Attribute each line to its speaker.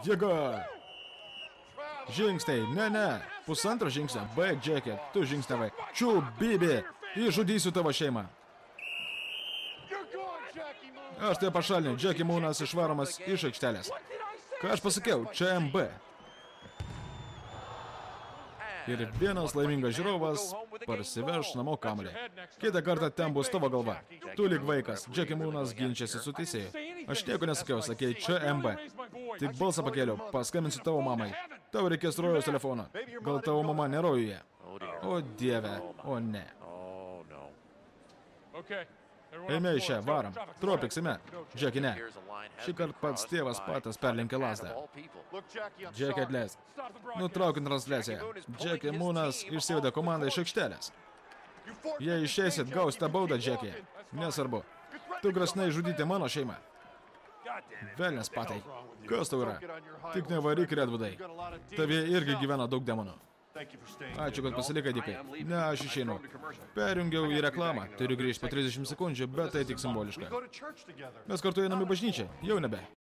Speaker 1: Jėga. Žingsniai, ne. Pusantro žingsnio. Baig, Džeki, tu žingsniavai. Čiu, bibi. Išžudysiu tavo šeimą. Aš tai pašalinu. Džeki Mūnas išvaromas iš aikštelės. Ką aš pasakiau? Čia MB. Ir vienas laimingas žiūrovas parsiveš namo kamuolį. Kitą kartą ten bus tavo galva. Tu lyg vaikas. Džeki Mūnas ginčiasi su teisėju. Aš nieko nesakiau, sakei, čia MB. Tik balsą pakėliau, paskambinsiu tavo mamai. Tau reikės rojaus telefono. Gal tavo mama nerojuje? O dieve, o ne. Eime iš čia, varom. Tropiksime. Džeki, ne. Šįkart pats tėvas patas perlenkė lasdą. Džeki, atleisk. Nutraukiant transliaciją. Džeki Mūnas išsivedė komandą iš aikštelės. Jei išeisit, gaus tą baudą, Džeki. Nesvarbu. Tu grasinai žudyti mano šeimą. Velnias patai. Kas tau yra? Tik nevaryk, Redwoodai. Tavie irgi gyvena daug demonų. Ačiū, kad pasilikai, Dikai. Ne, aš išeinu. Perjungiau į reklamą. Turiu grįžti po 30 sekundžių, bet tai tik simboliška. Mes kartu einame į bažnyčią. Jau nebe.